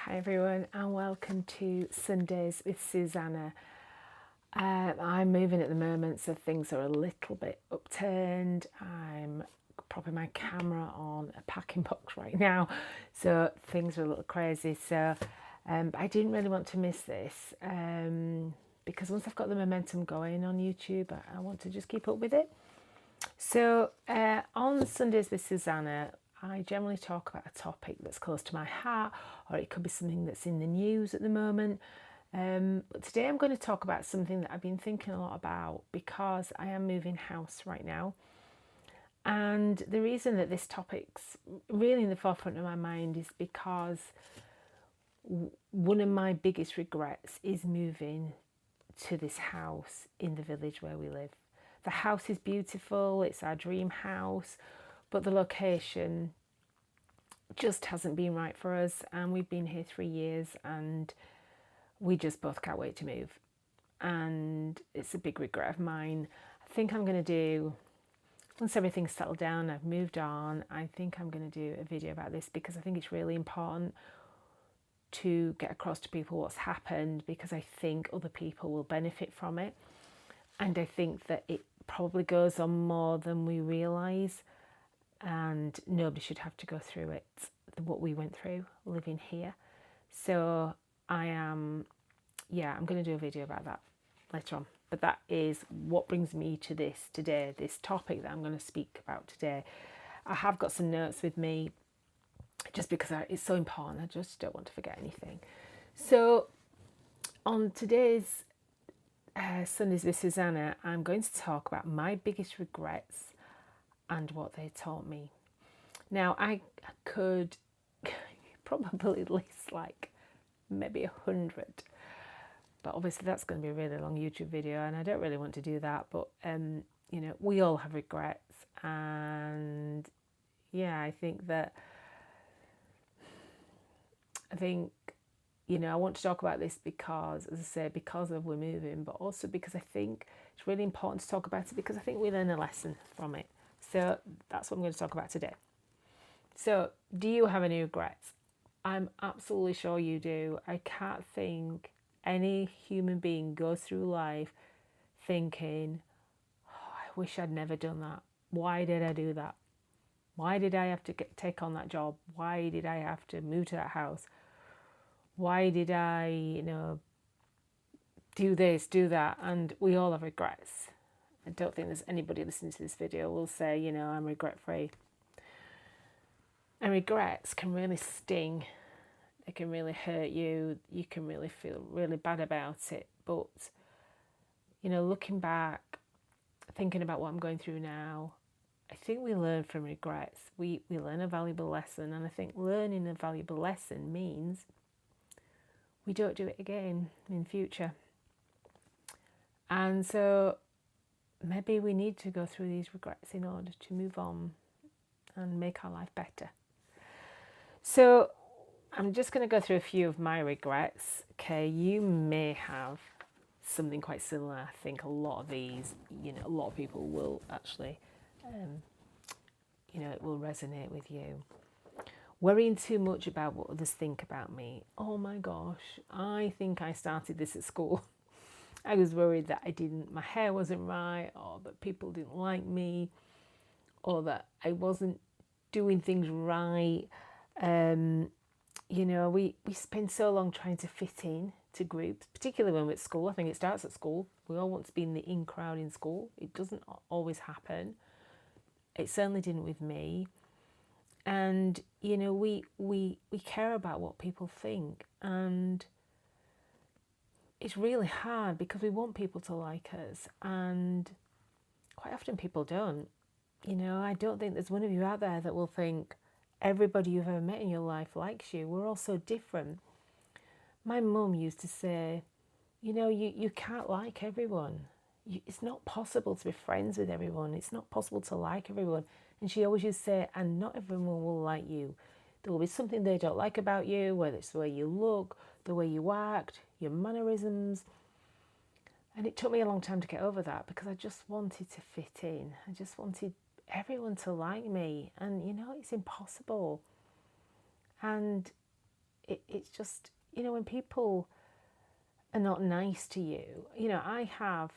Hi everyone and welcome to Sundays with Susanna. I'm moving at the moment, so things are a little bit upturned. I'm propping my camera on a packing box right now, so things are a little crazy. So I didn't really want to miss this because once I've got the momentum going on YouTube, I want to just keep up with it. So on Sundays with Susanna, I generally talk about a topic that's close to my heart, or it could be something that's in the news at the moment. But today I'm going to talk about something that I've been thinking a lot about because I am moving house right now. And the reason that this topic's really in the forefront of my mind is because one of my biggest regrets is moving to this house in the village where we live. The house is beautiful, it's our dream house, but the location just hasn't been right for us, and we've been here 3 years and we just both can't wait to move. And it's a big regret of mine. I think I'm going to do, once everything's settled down, I've moved on, I think I'm going to do a video about this because I think it's really important to get across to people what's happened, because I think other people will benefit from it. And I think that it probably goes on more than we realise, and nobody should have to go through it, what we went through living here. So I'm going to do a video about that later on. But that is what brings me to this today, this topic that I'm going to speak about today. I have got some notes with me just because it's so important. I just don't want to forget anything. So on today's Sundays with Susanna, I'm going to talk about my biggest regrets and what they taught me. Now, I could probably list like maybe 100, but obviously that's going to be a really long YouTube video, and I don't really want to do that. But we all have regrets, and I think I want to talk about this because, as I say, because of we're moving, but also because I think it's really important to talk about it because I think we learn a lesson from it. So that's what I'm going to talk about today. So, do you have any regrets? I'm absolutely sure you do. I can't think any human being goes through life thinking, oh, I wish I'd never done that. Why did I do that? Why did I have to take on that job? Why did I have to move to that house? Why did I, do this, do that? And we all have regrets. I don't think there's anybody listening to this video will say, I'm regret free. And regrets can really sting. It can really hurt you. You can really feel really bad about it. But, looking back, thinking about what I'm going through now, I think we learn from regrets. We learn a valuable lesson. And I think learning a valuable lesson means we don't do it again in future. And so maybe we need to go through these regrets in order to move on and make our life better. So I'm just going to go through a few of my regrets. Okay, you may have something quite similar. I think a lot of these, a lot of people will actually, it will resonate with you. Worrying too much about what others think about me. Oh my gosh, I think I started this at school. I was worried that my hair wasn't right, or that people didn't like me, or that I wasn't doing things right. We spend so long trying to fit in to groups, particularly when we're at school. I think it starts at school. We all want to be in the in crowd in school. It doesn't always happen. It certainly didn't with me. And, we care about what people think. And it's really hard because we want people to like us. And quite often people don't. I don't think there's one of you out there that will think everybody you've ever met in your life likes you. We're all so different. My mum used to say, you can't like everyone. It's not possible to be friends with everyone. It's not possible to like everyone. And she always used to say, and not everyone will like you. There will be something they don't like about you, whether it's the way you look, the way you act, your mannerisms. And it took me a long time to get over that because I just wanted to fit in. I just wanted everyone to like me. And, it's impossible. And, it's just, when people are not nice to you, I have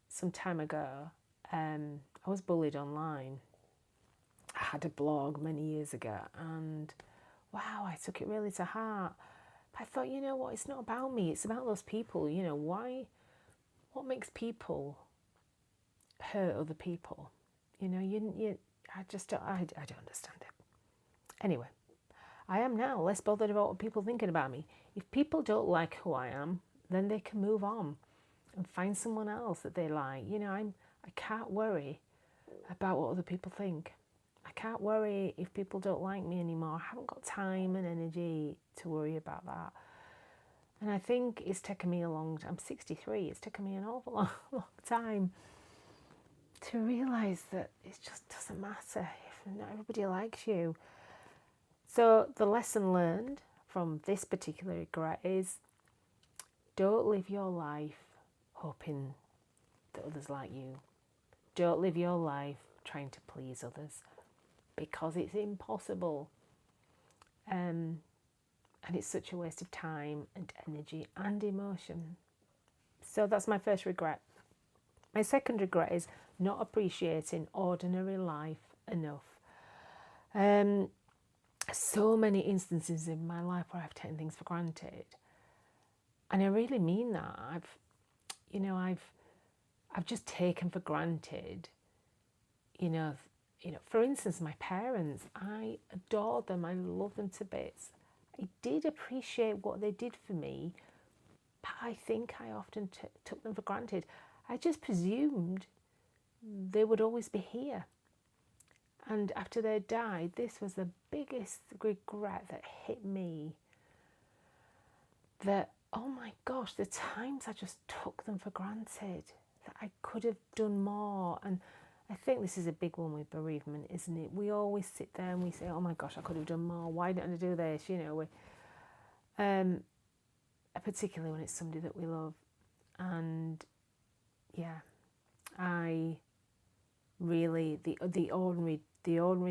some time ago, I was bullied online. I had a blog many years ago, and wow, I took it really to heart. But I thought, what, it's not about me, it's about those people. What makes people hurt other people? I just don't, I don't understand it. Anyway, I am now less bothered about what people thinking about me. If people don't like who I am, then they can move on and find someone else that they like. I can't worry about what other people think. I can't worry if people don't like me anymore. I haven't got time and energy to worry about that. And I think it's taken me I'm 63, it's taken me an awful long time to realise that it just doesn't matter if not everybody likes you. So the lesson learned from this particular regret is, don't live your life hoping that others like you. Don't live your life trying to please others, because it's impossible. And it's such a waste of time and energy and emotion. So that's my first regret. My second regret is not appreciating ordinary life enough. So many instances in my life where I've taken things for granted, and I really mean that. I've just taken for granted. For instance, my parents. I adore them. I love them to bits. I did appreciate what they did for me, but I think I often took them for granted. I just presumed they would always be here. And after they died, this was the biggest regret that hit me. That, oh my gosh, the times I just took them for granted, that I could have done more. And I think this is a big one with bereavement, isn't it? We always sit there and we say, oh my gosh, I could have done more. Why didn't I do this? Particularly when it's somebody that we love. And yeah, I really, the ordinary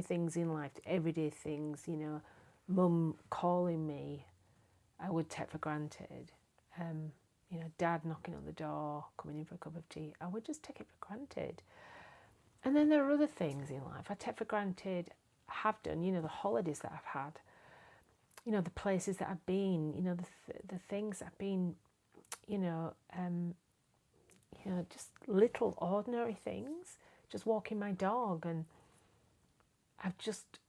things in life, the everyday things, mum calling me, I would take for granted. Dad knocking on the door, coming in for a cup of tea, I would just take it for granted. And then there are other things in life I take for granted, have done, the holidays that I've had, the places that I've been, the things I've been, just little ordinary things, just walking my dog, and I've just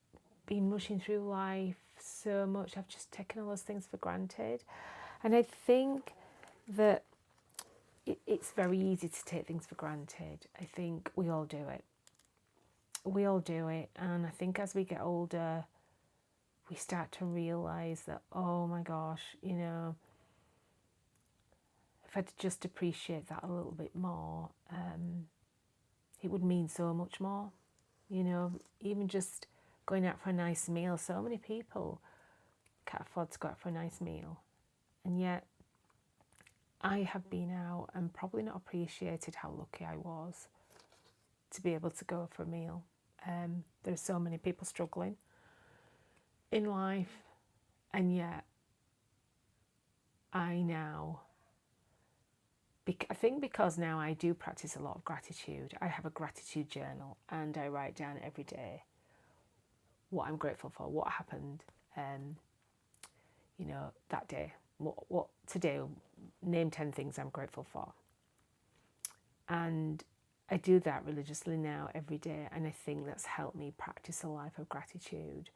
been rushing through life so much. I've just taken all those things for granted. And I think that it's very easy to take things for granted. I think we all do it. We all do it. And I think as we get older, we start to realise that, oh my gosh, if I'd just appreciate that a little bit more, it would mean so much more. Even just going out for a nice meal. So many people can't afford to go out for a nice meal. And yet, I have been out and probably not appreciated how lucky I was to be able to go for a meal. There are so many people struggling in life, and yet I think because now I do practice a lot of gratitude, I have a gratitude journal and I write down every day what I'm grateful for, what happened, that day. What today, name 10 things I'm grateful for. And I do that religiously now every day, and I think that's helped me practice a life of gratitude,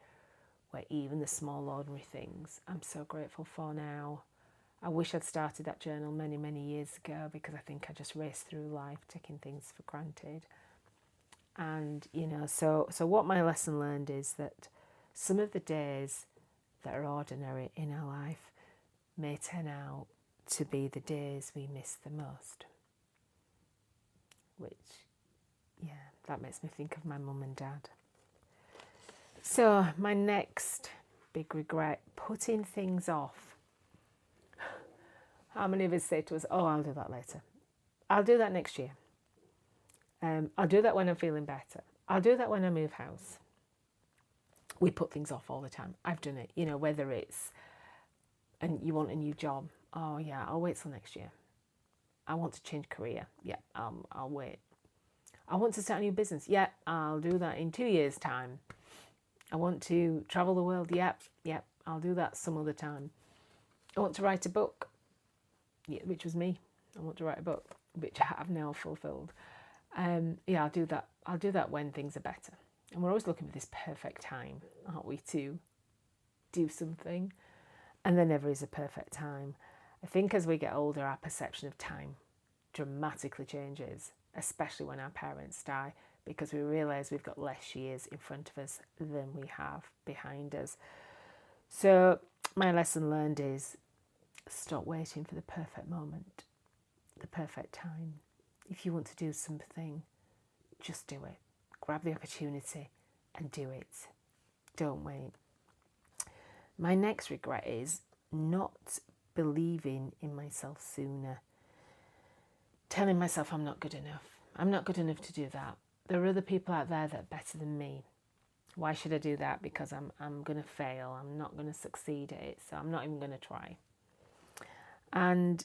where even the small ordinary things I'm so grateful for now. I wish I'd started that journal many, many years ago, because I think I just raced through life taking things for granted. And, so what my lesson learned is that some of the days that are ordinary in our life may turn out to be the days we miss the most. Which, that makes me think of my mum and dad. So my next big regret, putting things off. How many of us say to us, oh, I'll do that later. I'll do that next year. I'll do that when I'm feeling better. I'll do that when I move house. We put things off all the time. I've done it, whether it's and you want a new job. Oh yeah, I'll wait till next year. I want to change career. Yeah, I'll wait. I want to start a new business. Yeah, I'll do that in 2 years' time. I want to travel the world. Yep, I'll do that some other time. I want to write a book. Yeah, which was me. I want to write a book, which I have now fulfilled. Yeah, I'll do that. I'll do that when things are better. And we're always looking for this perfect time, aren't we, to do something? And there never is a perfect time. I think as we get older, our perception of time dramatically changes, especially when our parents die, because we realise we've got less years in front of us than we have behind us. So my lesson learned is stop waiting for the perfect moment, the perfect time. If you want to do something, just do it. Grab the opportunity and do it. Don't wait. My next regret is not believing in myself sooner. Telling myself I'm not good enough. I'm not good enough to do that. There are other people out there that are better than me. Why should I do that? Because I'm going to fail. I'm not going to succeed at it, so I'm not even going to try. And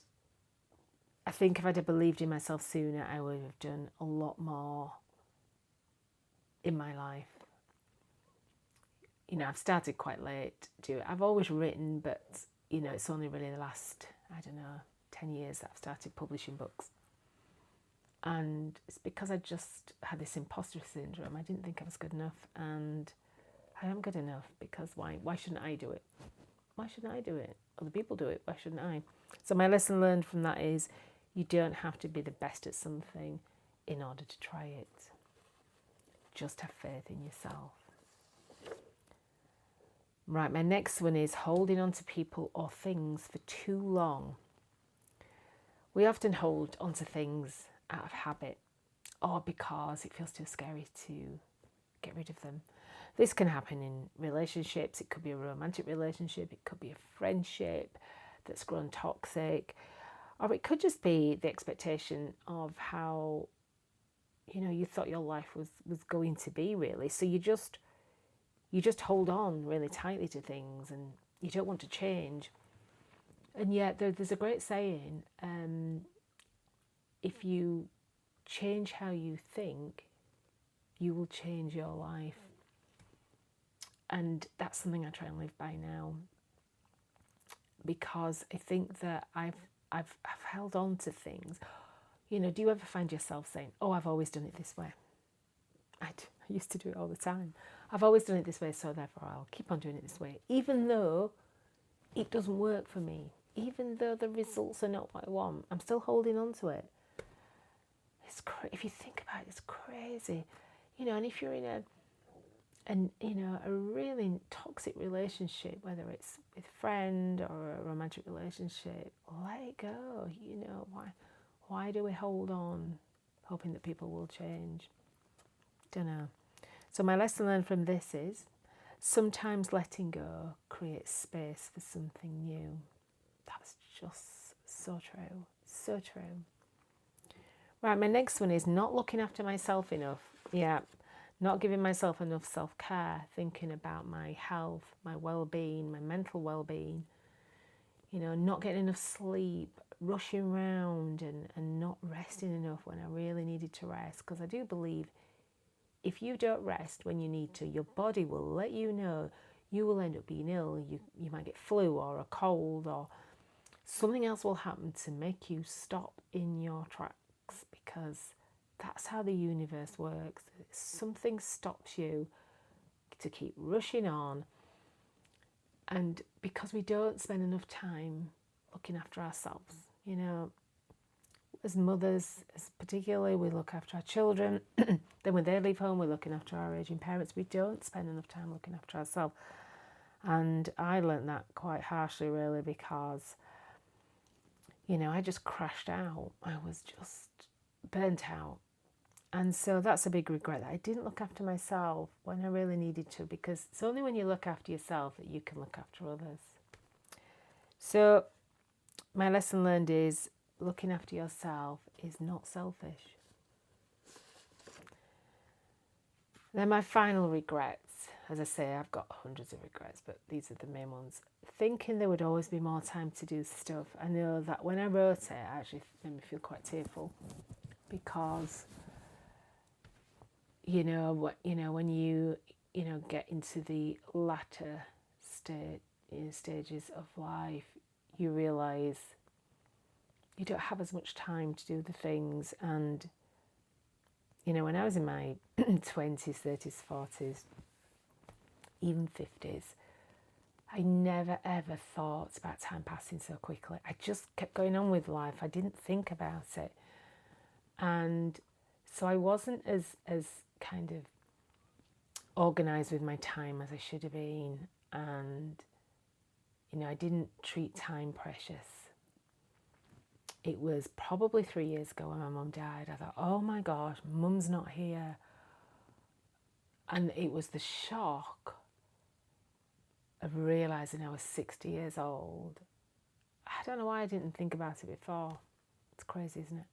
I think if I'd have believed in myself sooner, I would have done a lot more in my life. You know, I've started quite late to it. I've always written, but, you know, it's only really the last, 10 years that I've started publishing books. And it's because I just had this imposter syndrome. I didn't think I was good enough, and I am good enough, because why shouldn't I do it? Why shouldn't I do it? Other people do it, why shouldn't I? So my lesson learned from that is you don't have to be the best at something in order to try it. Just have faith in yourself. Right, my next one is holding on to people or things for too long. We often hold onto things out of habit or because it feels too scary to get rid of them. This can happen in relationships. It could be a romantic relationship. It could be a friendship that's grown toxic. Or it could just be the expectation of how, you thought your life was going to be, really. So you just hold on really tightly to things, and you don't want to change. And yet there's a great saying, if you change how you think, you will change your life. And that's something I try and live by now, because I think that I've held on to things. Do you ever find yourself saying, oh, I've always done it this way? I used to do it all the time. I've always done it this way, so therefore I'll keep on doing it this way, even though it doesn't work for me, even though the results are not what I want. I'm still holding on to it. If you think about it, it's crazy, And if you're in a really toxic relationship, whether it's with a friend or a romantic relationship, let it go. Why do we hold on, hoping that people will change? Don't know. So my lesson learned from this is sometimes letting go creates space for something new. That's just so true. So true. Right, my next one is not looking after myself enough. Yeah, not giving myself enough self-care, thinking about my health, my well-being, my mental well-being, not getting enough sleep, rushing around and not resting enough when I really needed to rest. Because I do believe if you don't rest when you need to, your body will let you know you will end up being ill. You might get flu or a cold, or something else will happen to make you stop in your tracks, because that's how the universe works. Something stops you to keep rushing on. And because we don't spend enough time looking after ourselves, as mothers, particularly, we look after our children. Then when they leave home, we're looking after our aging parents. We don't spend enough time looking after ourselves. And I learned that quite harshly, really, because, I just crashed out. I was just burnt out. And so that's a big regret, that I didn't look after myself when I really needed to, because it's only when you look after yourself that you can look after others. So my lesson learned is looking after yourself is not selfish. Then my final regrets. as I say, I've got hundreds of regrets, but these are the main ones. Thinking there would always be more time to do stuff. I know that when I wrote it, it actually made me feel quite tearful, because when you get into the latter stages of life, you realise you don't have as much time to do the things. And when I was in my 20s, 30s, 40s, even 50s, I never ever thought about time passing so quickly. I just kept going on with life. I didn't think about it. And so I wasn't as kind of organised with my time as I should have been. And, I didn't treat time precious. It was probably 3 years ago when my mum died. I thought, oh my gosh, mum's not here. And it was the shock of realising I was 60 years old. I don't know why I didn't think about it before. It's crazy, isn't it?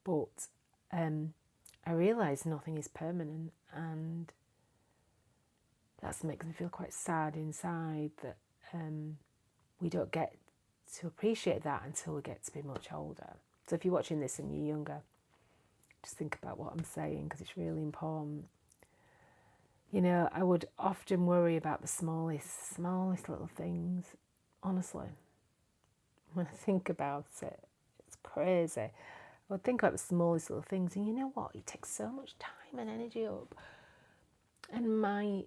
But I realised nothing is permanent, and that makes me feel quite sad inside that we don't get to appreciate that until we get to be much older. So if you're watching this and you're younger, just think about what I'm saying, because it's really important. I would often worry about the smallest little things. Honestly, when I think about it, it's crazy. I would think about the smallest little things, and you know what? It takes so much time and energy up. And my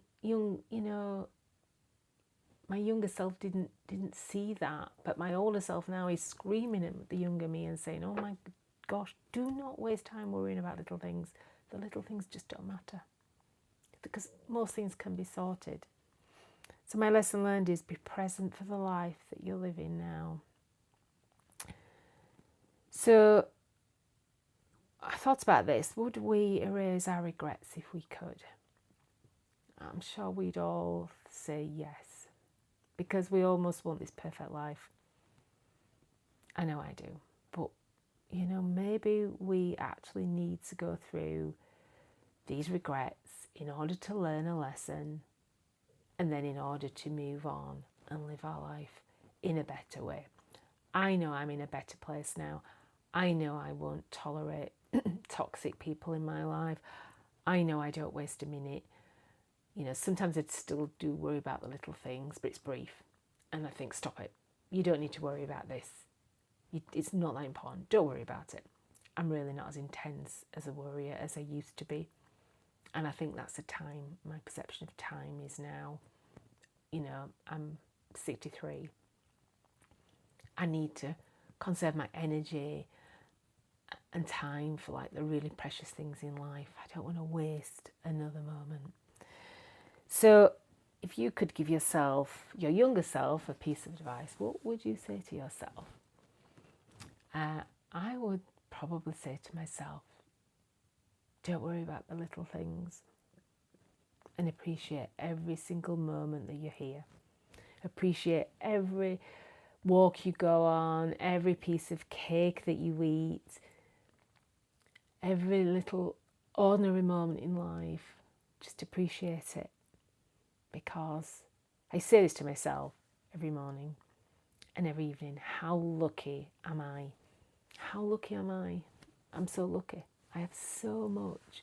younger self didn't see that, but my older self now is screaming at the younger me and saying, "Oh my gosh, do not waste time worrying about little things. The little things just don't matter, because most things can be sorted." So my lesson learned is be present for the life that you're living now. So I thought about this. Would we erase our regrets if we could? I'm sure we'd all say yes, because we almost want this perfect life. I know I do. But, maybe we actually need to go through these regrets in order to learn a lesson, and then in order to move on and live our life in a better way. I know I'm in a better place now. I know I won't tolerate toxic people in my life. I know I don't waste a minute. Sometimes I still do worry about the little things, but it's brief. And I think, stop it. You don't need to worry about this. It's not that important. Don't worry about it. I'm really not as intense as a worrier as I used to be. And I think that's the time, my perception of time is now. I'm 63. I need to conserve my energy and time for like the really precious things in life. I don't want to waste another moment. So if you could give yourself, your younger self, a piece of advice, what would you say to yourself? I would probably say to myself, don't worry about the little things, and appreciate every single moment that you're here. Appreciate every walk you go on, every piece of cake that you eat, every little ordinary moment in life. Just appreciate it, because I say this to myself every morning and every evening. How lucky am I? How lucky am I? I'm so lucky. I have so much.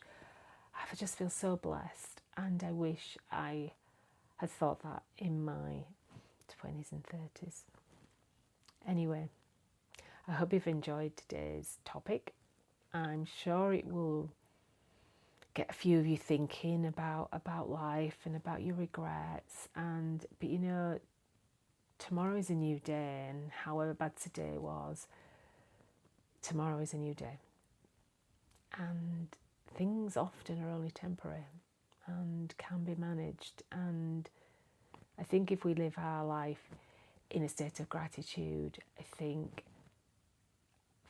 I just feel so blessed, and I wish I had thought that in my 20s and 30s. Anyway, I hope you've enjoyed today's topic. I'm sure it will get a few of you thinking about life and about your regrets. But tomorrow is a new day, and however bad today was, tomorrow is a new day. And things often are only temporary and can be managed. And I think if we live our life in a state of gratitude, I think,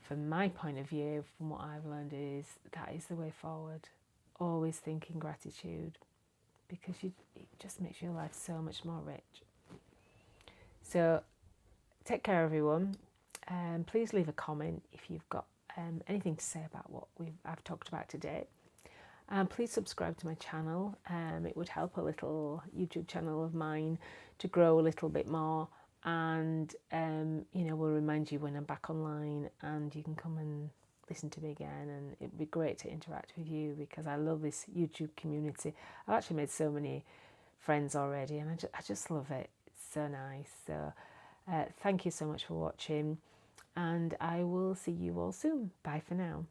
from my point of view, from what I've learned, is that is the way forward. Always thinking gratitude, because it just makes your life so much more rich. So take care, everyone. Please leave a comment if you've got anything to say about what I've talked about today. And please subscribe to my channel. It would help a little YouTube channel of mine to grow a little bit more. And, you know, we'll remind you when I'm back online, and you can come and listen to me again. And it'd be great to interact with you, because I love this YouTube community. I've actually made so many friends already, and I just love it. It's so nice. So thank you so much for watching, and I will see you all soon. Bye for now.